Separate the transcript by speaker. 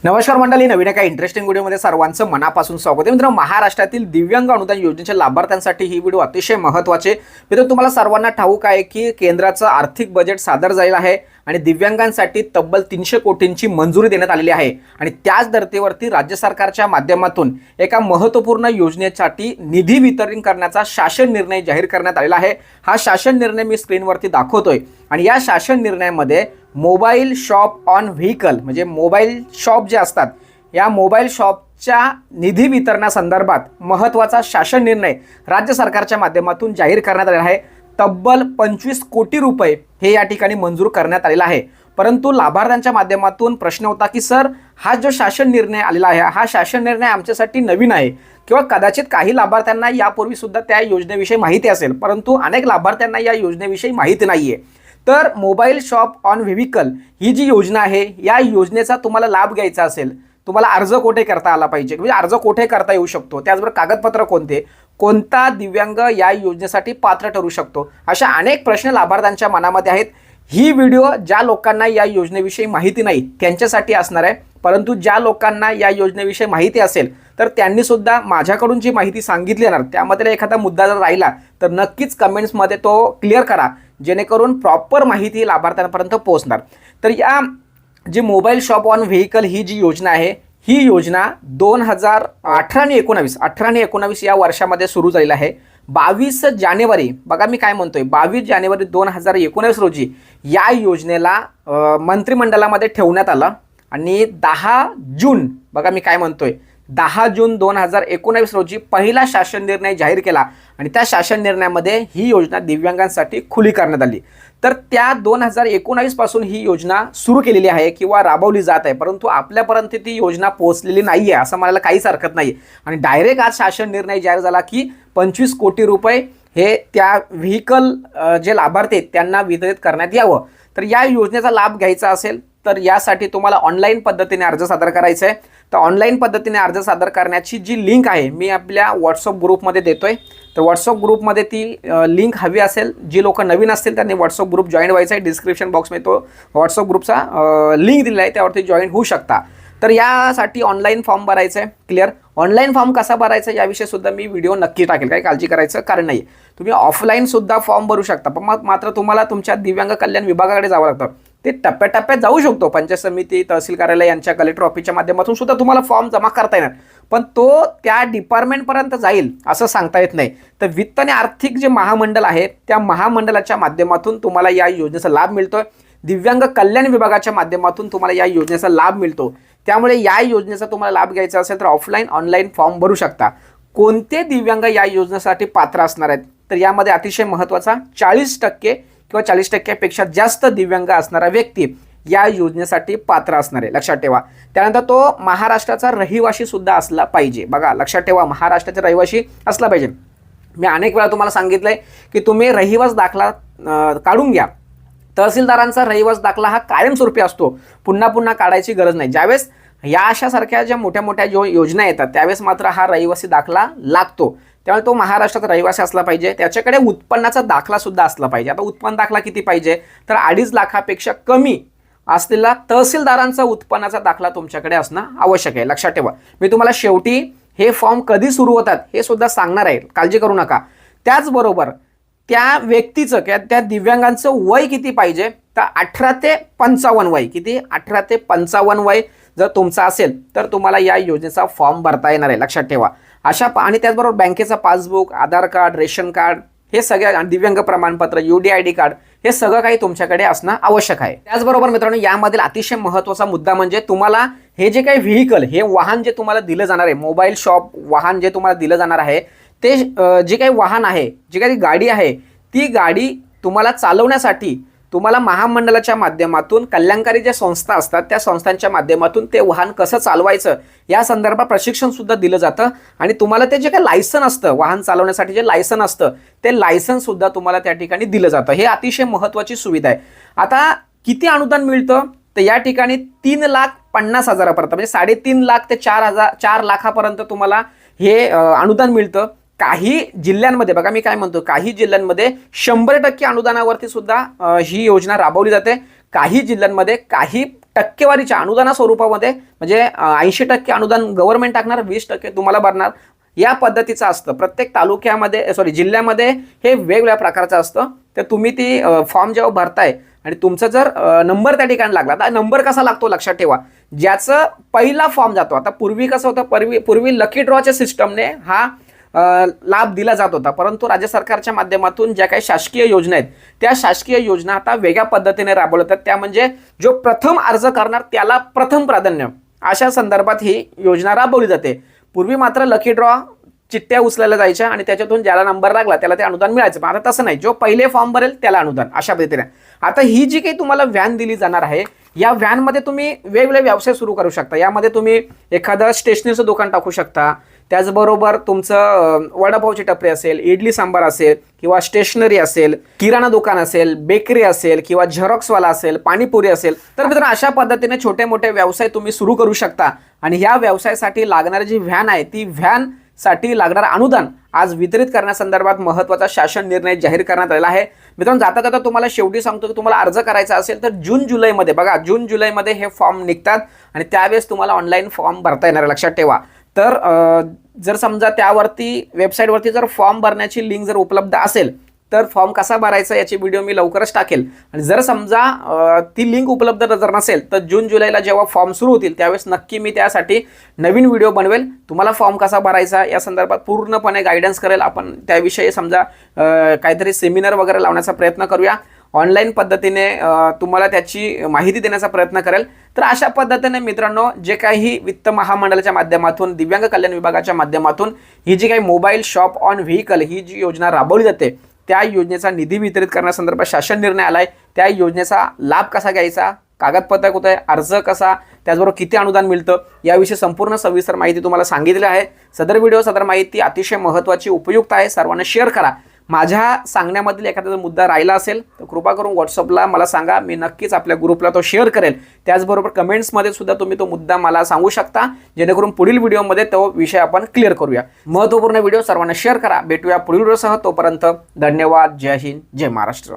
Speaker 1: नमस्कार मंडळी, नवीन एका इंटरेस्टिंग व्हिडिओमध्ये सर्वांचं मनापासून स्वागत आहे. मित्रांनो, महाराष्ट्रातील दिव्यांग अनुदान योजनेच्या लाभार्थ्यांसाठी ही व्हिडिओ अतिशय महत्त्वाचे. मित्रांनो, तुम्हाला सर्वांना ठाऊक आहे की केंद्राचं आर्थिक बजेट सादर झालेलं आहे आणि दिव्यांगांसाठी तब्बल 300 कोटींची मंजुरी देण्यात आलेली आहे. आणि त्याच धर्तीवरती राज्य सरकारच्या माध्यमातून एका महत्त्वपूर्ण योजनेसाठी निधी वितरण करण्याचा शासन निर्णय जाहीर करण्यात आलेला आहे. हा शासन निर्णय मी स्क्रीनवरती दाखवतोय आणि या शासन निर्णयामध्ये मोबाईल शॉप ऑन व्हेकल म्हणजे मोबाईल शॉप जे असतात या मोबाईल शॉपच्या निधी वितरणासंदर्भात महत्त्वाचा शासन निर्णय राज्य सरकारच्या माध्यमातून जाहीर करण्यात आलेला आहे. तब्बल 25 कोटी रुपये हे या ठिकाणी मंजूर करण्यात आलेला आहे. परंतु लाभार्थ्यांच्या माध्यमातून प्रश्न होता की सर, हा जो शासन निर्णय आलेला आहे हा शासन निर्णय आमच्यासाठी नवीन आहे किंवा कदाचित काही लाभार्थ्यांना यापूर्वी सुद्धा त्या योजनेविषयी माहिती असेल, परंतु अनेक लाभार्थ्यांना या योजनेविषयी माहिती नाहीये. तर मोबाईल शॉप ऑन व्हेकल ही जी योजना आहे या योजनेचा तुम्हाला लाभ घ्यायचा असेल, तुम्हाला अर्ज कोठे करता आला पाहिजे, म्हणजे अर्ज कोठे करता येऊ शकतो, त्याचबरोबर कागदपत्र कोणते, कोणता दिव्यांग या योजनेसाठी पात्र ठरू शकतो, अशा अनेक प्रश्न लाभार्थ्यांच्या मनामध्ये आहेत. ही व्हिडिओ ज्या लोकांना या योजनेविषयी माहिती नाही त्यांच्यासाठी असणार आहे, परंतु ज्या लोकांना या योजनेविषयी माहिती असेल तर त्यांनी सुद्धा माझ्याकडून जी माहिती सांगितली ना त्यामध्ये एखादा मुद्दा जर राहिला तर नक्कीच कमेंट्समध्ये तो क्लिअर करा, जेणेकरून प्रॉपर माहिती लाभार्थ्यांपर्यंत पोहोचणार. तर या जी मोबाईल शॉप ऑन व्हेकल ही जी योजना आहे ही योजना 2018 आणि 19 या वर्षामध्ये सुरू झालेली आहे. 22 जानेवारी, बघा मी काय म्हणतोय, 22 जानेवारी 2019 रोजी या योजनेला मंत्रिमंडळामध्ये ठेवण्यात आलं आणि 10 जून, बघा मी काय म्हणतोय, 10 जून 2019 रोजी पहिला शासन निर्णय जाहीर केला आणि त्या शासन निर्णयामध्ये ही योजना दिव्यांगांसाठी खुली करण्यात आली. तर त्या 2019 पासून ही योजना सुरू केलेली आहे किंवा राबवली जात आहे, परंतु आपल्यापर्यंत ती योजना पोहोचलेली नाही आहे असं म्हणायला काहीच हरकत नाही. आणि डायरेक्ट आज शासन निर्णय जाहीर झाला की 25 कोटी रुपये हे त्या व्हेकल जे लाभार्थी आहेत त्यांना वितरित करण्यात यावं. तर या योजनेचा लाभ घ्यायचा असेल तर यासाठी तुम्हाला ऑनलाईन पद्धतीने अर्ज सादर करायचा आहे. तर ऑनलाईन पद्धतीने अर्ज सादर करण्याची जी लिंक आहे मी आपल्या व्हॉट्सअप ग्रुपमध्ये देतोय. तर व्हॉट्सअप ग्रुपमध्ये ती लिंक हवी असेल, जी लोक नवीन असतील त्यांनी व्हॉट्सअप ग्रुप जॉईन व्हायचा आहे. डिस्क्रिप्शन बॉक्समध्ये तो व्हॉट्सअप ग्रुपचा लिंक दिला आहे, त्यावरती जॉईन होऊ शकता. तर यासाठी ऑनलाईन फॉर्म भरायचा आहे. क्लिअर, ऑनलाईन फॉर्म कसा भरायचा याविषयी सुद्धा मी व्हिडिओ नक्की टाकेल, काही काळजी करायचं कारण नाही. तुम्ही ऑफलाईन सुद्धा फॉर्म भरू शकता, पण मात्र तुम्हाला तुमच्या दिव्यांग कल्याण विभागाकडे जावं लागतं. ते टप्प्याटप्प्यात जाऊ शकतो, पंचायत समिती, तहसील कार्यालय यांच्या कलेक्टर ऑफिसच्या माध्यमातून सुद्धा तुम्हाला फॉर्म जमा करता येणार, पण तो त्या डिपार्टमेंटपर्यंत जाईल असं सांगता येत नाही. तर वित्त आणि आर्थिक जे महामंडळ आहे त्या महामंडळाच्या माध्यमातून तुम्हाला या योजनेचा लाभ मिळतोय. दिव्यांग कल्याण विभागाच्या माध्यमातून तुम्हाला या योजनेचा लाभ मिळतो. त्यामुळे या योजनेचा तुम्हाला लाभ घ्यायचा असेल तर ऑफलाईन ऑनलाईन फॉर्म भरू शकता. कोणते दिव्यांग या योजनेसाठी पात्र असणार आहेत तर यामध्ये अतिशय महत्त्वाचा 40% किंवा 40%पेक्षा जास्त दिव्यांग असणारा व्यक्ती या योजनेसाठी पात्र असणार आहे, लक्षात ठेवा. त्यानंतर तो महाराष्ट्राचा रहिवासी सुद्धा असला पाहिजे. बघा लक्षात ठेवा, महाराष्ट्राचा रहिवासी असला पाहिजे. मी अनेक वेळा तुम्हाला सांगितलंय की तुम्ही रहिवास दाखला काढून घ्या. तहसीलदारांचा रहिवास दाखला हा कायमस्वरूपी असतो, पुन्हा पुन्हा काढायची गरज नाही. ज्यावेळेस या अशासारख्या ज्या मोठ्या मोठ्या योजना येतात त्यावेळेस मात्र हा रहिवासी दाखला लागतो. त्यामुळे तो महाराष्ट्राचा रहिवासी असला पाहिजे. त्याच्याकडे उत्पन्नाचा दाखला सुद्धा असला पाहिजे. आता उत्पन्न दाखला किती पाहिजे तर 2.5 लाखापेक्षा कमी असलेला तहसीलदारांचा उत्पन्नाचा दाखला तुमच्याकडे असणं आवश्यक आहे, लक्षात ठेवा. मी तुम्हाला शेवटी हे फॉर्म कधी सुरू होतात हे सुद्धा सांगणार आहे, काळजी करू नका. त्याचबरोबर त्या व्यक्तीचं किंवा त्या दिव्यांगांचं वय किती पाहिजे तर 18 ते 55 वय. किती? 18 ते 55 वय जर तुमचं असेल तर तुम्हाला या योजनेचा फॉर्म भरता येणार आहे, लक्षात ठेवा. अशा आणि त्याचबरोबर बँकेचा पासबुक, आधार कार्ड, रेशन कार्ड हे सगळ्या, दिव्यांग प्रमाणपत्र, UDID कार्ड हे सगळं काही तुमच्याकडे असणं आवश्यक आहे. त्याचबरोबर मित्रांनो, यामधील अतिशय महत्त्वाचा मुद्दा म्हणजे तुम्हाला हे जे काही व्हेकल, हे वाहन जे तुम्हाला दिलं जाणार आहे, मोबाईल शॉप वाहन जे तुम्हाला दिलं जाणार आहे, ते जे काही वाहन आहे, जी काही गाडी आहे, ती गाडी तुम्हाला चालवण्यासाठी तुम्हाला महामंडळाच्या माध्यमातून कल्याणकारी ज्या संस्था असतात त्या संस्थांच्या माध्यमातून ते वाहन कसं चालवायचं या संदर्भात प्रशिक्षण सुद्धा दिलं जातं. आणि तुम्हाला ते जे काही लायसन असतं, वाहन चालवण्यासाठी जे लायसन असतं ते लायसन सुद्धा तुम्हाला त्या ठिकाणी दिलं जातं. हे अतिशय महत्त्वाची सुविधा आहे. आता किती अनुदान मिळतं तर या ठिकाणी 3,50,000पर्यंत, म्हणजे 3.5 लाख ते 4 लाखापर्यंत तुम्हाला हे अनुदान मिळतं. काही जिल्ह्यांमध्ये, बघा मी काय म्हणतो, काही जिल्ह्यांमध्ये 100% अनुदानावरती सुद्धा ही योजना राबवली जाते. काही जिल्ह्यांमध्ये काही टक्केवारीच्या अनुदाना स्वरूपामध्ये, म्हणजे 80% अनुदान गव्हर्नमेंट टाकणार, 20% तुम्हाला भरणार, या पद्धतीचं असतं. प्रत्येक तालुक्यामध्ये जिल्ह्यामध्ये हे वेगवेगळ्या प्रकारचं असतं. तर तुम्ही ती फॉर्म जेव्हा भरताय आणि तुमचा जर नंबर त्या ठिकाणी लागला, तर नंबर कसा लागतो लक्षात ठेवा. ज्याचं पहिला फॉर्म जातो, आता पूर्वी कसं होतं, पूर्वी लकी ड्रॉच्या सिस्टमने हा लाभ दिला जात होता, परंतु राज्य सरकारच्या माध्यमातून ज्या काही शासकीय योजना आहेत त्या शासकीय योजना आता वेगळ्या पद्धतीने राबवल्या जातात. त्या म्हणजे जो प्रथम अर्ज करणार त्याला प्रथम प्राधान्य, अशा संदर्भात ही योजना राबवली जाते. पूर्वी मात्र लकी ड्रॉ चिठ्ठ्या उचलायला जायच्या आणि त्याच्यातून ज्याला नंबर लागला त्याला ते अनुदान मिळायचं. पण आता तसं नाही, जो पहिले फॉर्म भरेल त्याला अनुदान, अशा पद्धतीने. आता ही जी काही तुम्हाला व्हॅन दिली जाणार आहे, या व्हॅनमध्ये तुम्ही वेगवेगळे व्यवसाय सुरू करू शकता. यामध्ये तुम्ही एखादं स्टेशनरीचं दुकान टाकू शकता, त्याचबरोबर तुमचं वडापावची टपरी असेल, इडली सांबार असेल, किंवा स्टेशनरी असेल, किराणा दुकान असेल, बेकरी असेल, किंवा झेरॉक्सवाला असेल, पाणीपुरी असेल. तर मित्रांनो, अशा पद्धतीने छोटे मोठे व्यवसाय तुम्ही सुरू करू शकता. आणि ह्या व्यवसायासाठी लागणारी जी व्हॅन आहे, ती व्हॅन साठी लागणारं अनुदान आज वितरित करण्यासंदर्भात महत्त्वाचा शासन निर्णय जाहीर करण्यात आलेला आहे. मित्रांनो, जाता जाता तुम्हाला शेवटी सांगतो की तुम्हाला अर्ज करायचा असेल तर जून जुलैमध्ये, बघा जून जुलैमध्ये हे फॉर्म निघतात आणि त्यावेळेस तुम्हाला ऑनलाईन फॉर्म भरता येणार, लक्षात ठेवा. तर जर समजा त्यावरती वेबसाईटवरती जर फॉर्म भरण्याची लिंक जर उपलब्ध असेल तर फॉर्म कसा भरायचा याची व्हिडिओ मी लवकरच टाकेल. आणि जर समजा ती लिंक उपलब्ध जर नसेल तर जून जुलैला जेव्हा फॉर्म सुरू होतील त्यावेळेस नक्की मी त्यासाठी नवीन व्हिडिओ बनवेल. तुम्हाला फॉर्म कसा भरायचा या संदर्भात पूर्णपणे गायडन्स करेल. आपण त्याविषयी समजा काहीतरी सेमिनार वगैरे लावण्याचा प्रयत्न करूया, ऑनलाईन पद्धतीने तुम्हाला त्याची माहिती देण्याचा प्रयत्न करेल. तर अशा पद्धतीने मित्रांनो, जे काही वित्त महामंडळाच्या माध्यमातून, दिव्यांग कल्याण विभागाच्या माध्यमातून ही जी काही मोबाईल शॉप ऑन व्हेकल ही जी योजना राबवली जाते, त्या योजनेचा निधी वितरित करण्यासंदर्भात शासन निर्णय आलाय. त्या योजनेचा लाभ कसा घ्यायचा, कागदपत्र कुठे आहे, अर्ज कसा, त्याचबरोबर किती अनुदान मिळतं, याविषयी संपूर्ण सविस्तर माहिती तुम्हाला सांगितली आहे. सदर व्हिडिओ, सदर माहिती अतिशय महत्त्वाची, उपयुक्त आहे. सर्वांना शेअर करा. माझ्या सांगण्यामधील एखादा मुद्दा राहिला असेल तर कृपा करून व्हॉट्सअपला मला सांगा, मी नक्कीच आपल्या ग्रुपला तो शेअर करेल. त्याचबरोबर कमेंट्समध्ये सुद्धा तुम्ही तो मुद्दा मला सांगू शकता, जेणेकरून पुढील व्हिडिओमध्ये तो विषय आपण क्लिअर करूया. महत्त्वपूर्ण व्हिडिओ सर्वांना शेअर करा. भेटूया पुढील व्हिडिओसह. तोपर्यंत धन्यवाद. जय हिंद, जय महाराष्ट्र.